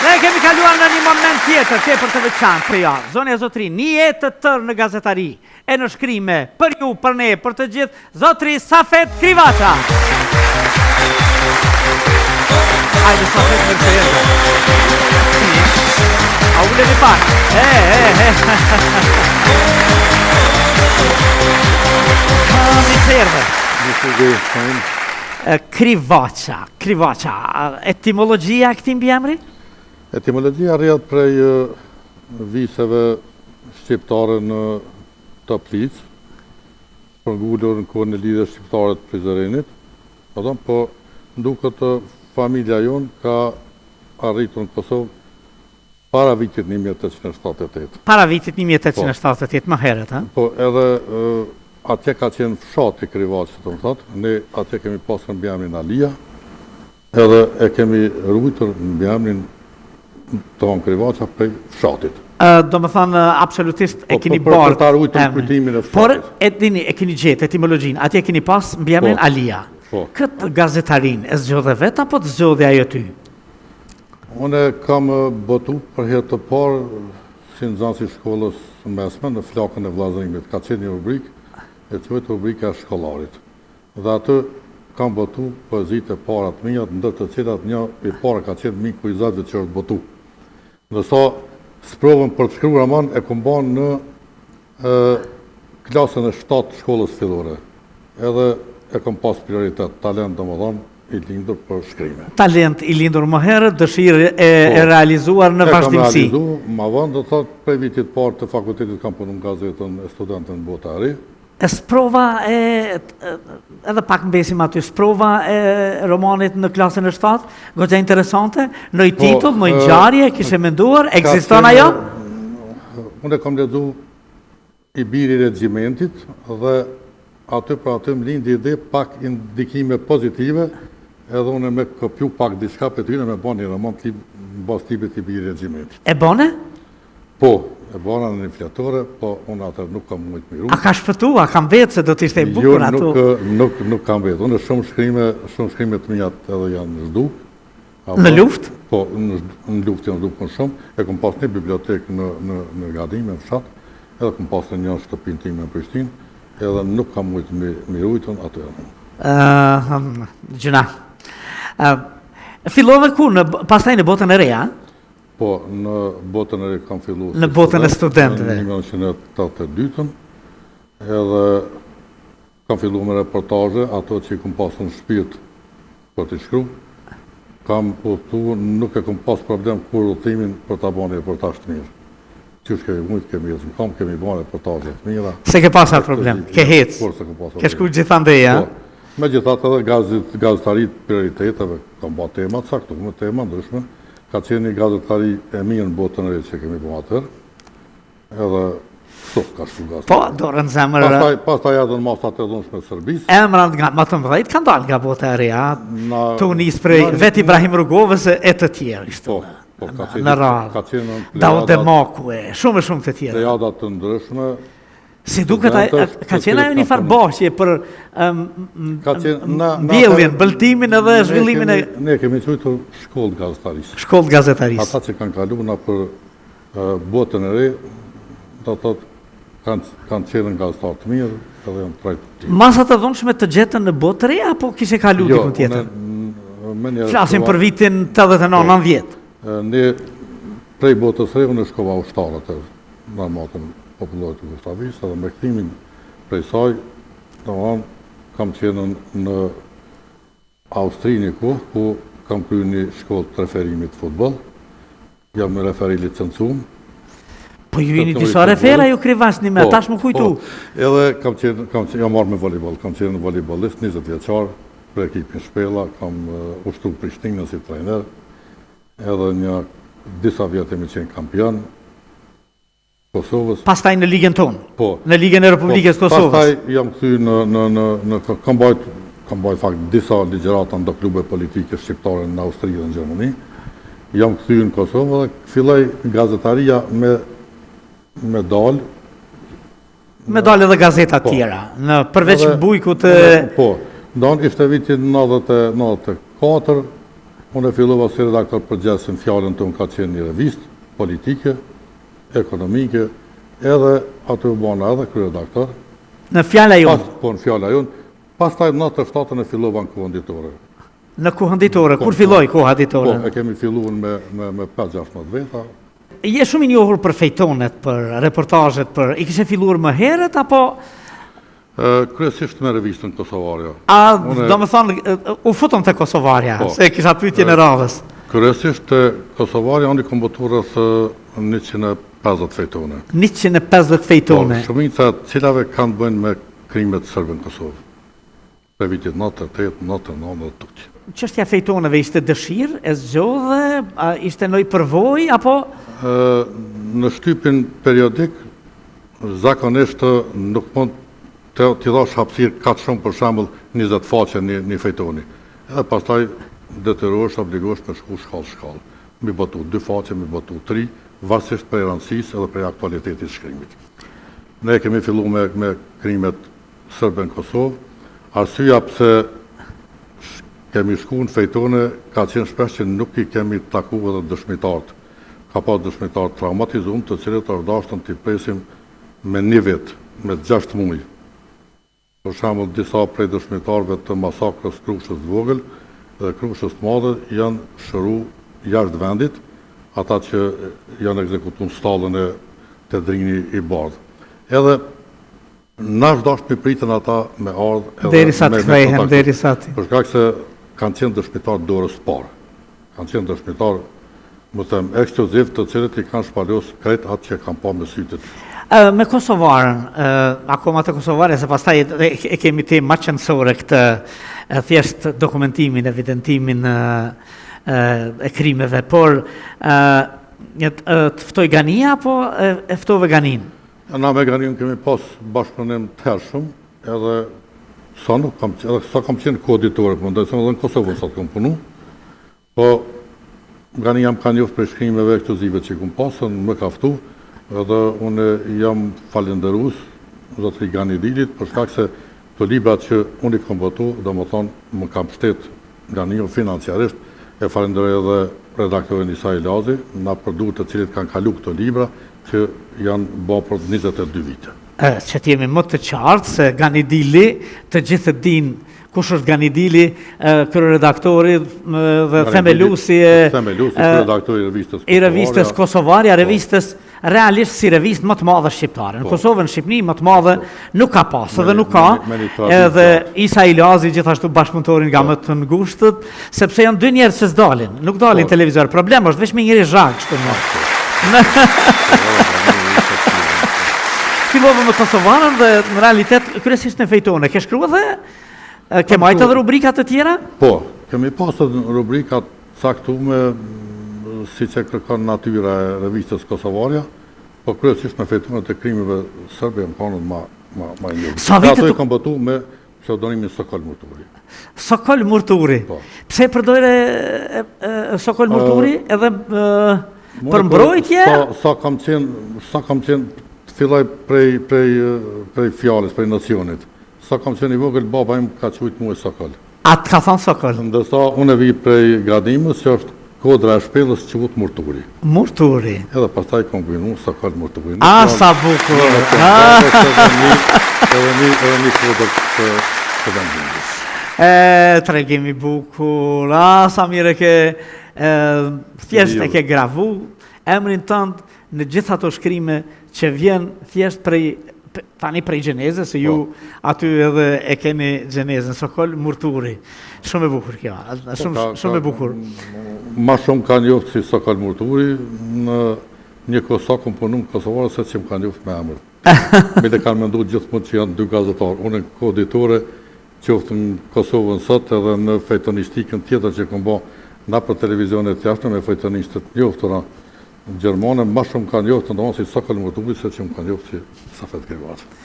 Ne kemi kaluar në një moment tjetër, tepër të veçantë për ja. Zonja Zotri, një jetë të tërë në gazetari, e në shkrime, për ju, për ne, për të gjithë, Zotri Safet Krivaça. Hajde Safet më të jetë. A ulemi pak. Mi të jetë. Krivaça, etimologjia e këtij emri? Etimologjia rrjedh prej viseve shqiptare në Toplic, përngulur në kohën e lidhjes shqiptare të Prizrenit. Po nduket familja jonë ka arritur në Kosovë para vitit 1878. Para vitit 1878, më herët, ha? Po edhe atje ka qenë fshati Krivaçës, të më thotë, ne atje kemi pasur mbiemrin Alia, edhe e kemi ruajtur mbiemrin tonë Krivaça prej fshatit. Do më thënë, absolutisht e keni Për ta ruajtur kujtimin e fshatit. Por, e keni gjetë etimologjinë, atje keni pas mbiemrin Alia. Këtë gazetarin e zgjodhe vetë, apo të zgjodhe ajo ty? Unë kam botu për herë të parë, si nxënës i shkollës mesme, në flakën e vllazërimit. Ka qenë një rubrikë, e quhet rubrika e shkollarit. Dhe atë kam botu poezitë e para të mia, ndër të cilat një i para ka qenë miku i Zatit që është botu. Ndërsa sprovën për të shkruar roman e kam bën në klasën e 7 shkollës fillore. Edhe e kam pas prioritet, talent domethënë i lindur për shkrime. Talent i lindur më herët, dëshirë e realizuar në vazhdimsi. E kam realizuar, ma vonë do të thotë prej vitit parë të fakultetit kam punuar në gazetën e studentëve në botari. Sprova edhe pak mbesim aty, sprova e romanit në klasën e 7, goxha interesante, në i titull, në i ngjarje, kishe menduar, ekziston ajo? Unë e kam lexuar I biri regjimentit dhe aty për aty më lindi ide pak indikime pozitive, edhe unë me kopju pak diçka për tyre me bën një roman në bazë tipit I biri regjimentit. E bone? Po, e bona në inflatore, po unë atër nuk kam mujtë miru. A ka shpëtua, kam vetë se do t'ishte e bukur ato? Jo, nuk kam vetë. Unë shumë shkrime të mijat edhe janë në zhduk. Në luft? Po, në luft janë zhdukën shumë. E kom pas një bibliotekë në Gadim, në fshat, edhe kom pas një shtëpinë time në Prishtinë, edhe nuk kam mujtë mirujtën atë edhe. Gjuna. Fillove ku? Pastaj në botën e reja? Po, në botën e re kam fillu... Në botën e studentëve? Në 1982-ën, edhe kam fillu me reportaje, ato që I kom pasur në shpirt për të shkru. Kam udhëtu, nuk e kom pas problem kur udhëtimin për ta bën reportazh të mirë. Qysh kemi mujt, kemi kam, kemi bën reportazhe të mira. Se ke pasur problem, ke hec. Ke shku gjithandej, ja? Megjithatë edhe gazetarit prioriteteve kam bërë tema të caktuara, tema ndryshme. Ka qenë një gazetari e mirë në botën e re që kemi bërë atër, edhe sot ka shku gazetari. Po, dorën zemër... Pastaj erdhën masat e dhunshme të Serbisë. Emrat nga më të mëdhejt kanë dalë nga bota e re, tu nisë prej vet Ibrahim Rugovës e të tjerë, ishte në radhë. Daud Demakue, shumë të tjerë. Plejadat të ndryshme. Si duket, ka qenë ajo një farboshje për mbjelljen, bëltimin edhe zhvillimin e... Ne kemi quajtur shkollë gazetarisë. Shkollë gazetarisë. Ata që kanë kaluar na për botën e re, do thotë kanë qenë gazetar të mirë, edhe janë trajtuar. Masat e dhunshme të gjetën në botë të re apo kishe kaluar diku tjetër? Flasim për vitin 89-90. Ne prej botës së re unë shkova ushtarët në armatën popullorit të Jugosllavisë, edhe me kthimin prej saj, domethënë kam qenë në Austri një kohë, ku kam kryer një shkollë të referimit futboll. Jam referi licencuar. Po ju jeni disa refera ju Krivaçni me tash më kujtu. Edhe jam marrë me volejboll, kam qenë volejbollist 20 vjeçar për ekipin Shpella, kam ushtruar Prishtinën si trajner. Edhe disa vjet kemi qenë kampion Kosovës. Pastaj në ligën tonë? Po. Në ligën e Republikës Kosovës? Pastaj jam kthyer kam bajt fakt disa ligjërata në klube politike shqiptare në Austri dhe në Gjermani. Jam kthyer në Kosovë dhe filloi gazetaria me dalë. Me dalë edhe gazeta tjera, përveç bujkut... Po, ndonë ishte vitin 94, Unë e fillova si redaktor përgjithshëm, fjalën tonë ka qenë një revistë politike, ekonomike, edhe aty u bona edhe kryeredaktor. Në fjala jonë. Po në fjala jonë. Pastaj në 97-ën e fillova në kohën ditore. Në kohën ditore, kur filloi koha ditore? Po, e kemi filluar me 5-16 veta. Je shumë i njohur për fejtonet, për reportazhet, i kishe filluar më herët apo kryesisht me revistën Kosovarja. Do më thonë, u futën të Kosovarja, se kisha pyetje në radhës. Kryesisht të Kosovarja, unë i kom botu rreth 150 fejtone. 150 fejtone. Po, shumica cilave kanë bëjnë me krimet sërbë në Kosovë. Për vitit 98, 99, tuqë. Çështja fejtoneve ishte dëshirë, e zgjodhe, ishte ndonjë përvojë apo? Në shtypin periodik, zakonisht nuk mund t'i dhash hapësirë kaq shumë, për shembull 20 faqe një fejtoni. Edhe pastaj detyrohesh, obligohesh me shku shkallë. Mi botu 2 faqe, mi botu 3, varësisht për rëndësisë edhe për aktualitetit shkrimit. Ne kemi fillu me krimet sërbe në Kosovë. Arsyeja pse kemi shku në fejtone ka qenë shpesh që nuk i kemi taku edhe dëshmitarët. Ka pas dëshmitarë traumatizum të cilët ardashtën t'i presim me 1 vit, me 6 muaj. Për shembull, disa prej dëshmitarëve të masakrës Krushës të vogël dhe Krushës të madhe janë shëru jashtë vendit, ata që janë ekzekutuar në stallën e Tedrini i Bardh. Edhe nash dasht me pritën ata me ardhë derisa të kthehen, derisa ti. Për shkak se kanë qenë dëshmitarë dorës parë. Kanë qenë dëshmitarë, më them, ekskluziv të cilët i kanë shpallos krejt atë që kanë pa me sytet. Me Kosovarën, akoma të Kosovarën, se pastaj e kemi temë më qendrore këtë thjesht dokumentimin, evidentimin e krimeve, por të ftoj Gania apo e ftove Ganin? Na me Ganin kemi pas bashkëpunim të hershëm, edhe sa kam qenë koditore, më ndaj se edhe në Kosovë sa të kam punu, po Gani jam ka njoft për shkrimeve ekskluzive që kom pasën, më kaftu, edhe unë jam falenderus zotëri Gani Dilit, për shkak se të librat që unë i kom botu, dhe më thonë, më kam shtet Gani financiarisht, e falenderoj edhe redaktorin Isai Lazi, na për të cilit kanë kalu këto libra, që janë bo për 22 vite. Që t'jemi më të qartë se Ganidili, të gjithë din kush është Ganidili, kryeredaktori dhe themelusi i revistës Kosovarja, revistës realisht si revistë më të madhe shqiptare. Në Kosovë, në Shqipni, më të madhe nuk ka pas, edhe nuk ka, edhe Isa Ilazi gjithashtu bashkëpunëtorin nga më të ngushtët, sepse janë 2 njerëz që s'dalin, nuk dalin televizor. Problem është veç me njëri zhag, kështu më. Fillove me Kosovarën dhe në realitet kryesisht në fejtone. Ke shkruar dhe ke majtë edhe rubrikat të tjera? Po, kemi pasur rubrikat caktuar si që kërkon natyra e revistës Kosovarja, po kryesisht me fejtonet e krimeve sërbe më kanën ma njëri. Ato i kam botu me pseudonimin Sokol Murturi. Sokol Murturi? Pse përdojre Sokol Murturi edhe për mbrojtje? Sa kam qenë filloj prej fjales, prej nacionit. Sa kam qenë i vogël, baba im ka qujtë mu e Sokol. A të ka thonë Sokol? Ndërsa unë e vi prej Gradimës, që është kodra e shpellës që vutë Murturi. Murturi? Edhe pastaj kom bëjnu Sokol Murturi. Sa bukur! Edhe një kodër të vendimit. Tregimi bukur, sa mire ke thjesht e ke gravu emrin tënd në gjitha të shkrime që vjen thjesht tani prej Gjenezës, se ju aty edhe e keni Gjenezën, Sokol Murturi. Shumë e bukur kjo, shumë e bukur. Ma shumë ka njoft si Sokol Murturi, në një kosa kom punu në Kosovarë, se që më ka njoft me emër. Me dhe kanë mendu gjithmonë që janë 2 gazetarë. Unë në koditore, qoftë në Kosovën sot edhe në fejtonistikën tjetër që kom bo na për televizionet jashtë me fejtonistët njoftura Gjermane, ma shumë ka njohtë të ndonë si Sokol Murturi, se që më ka njohtë si Safet Krevat.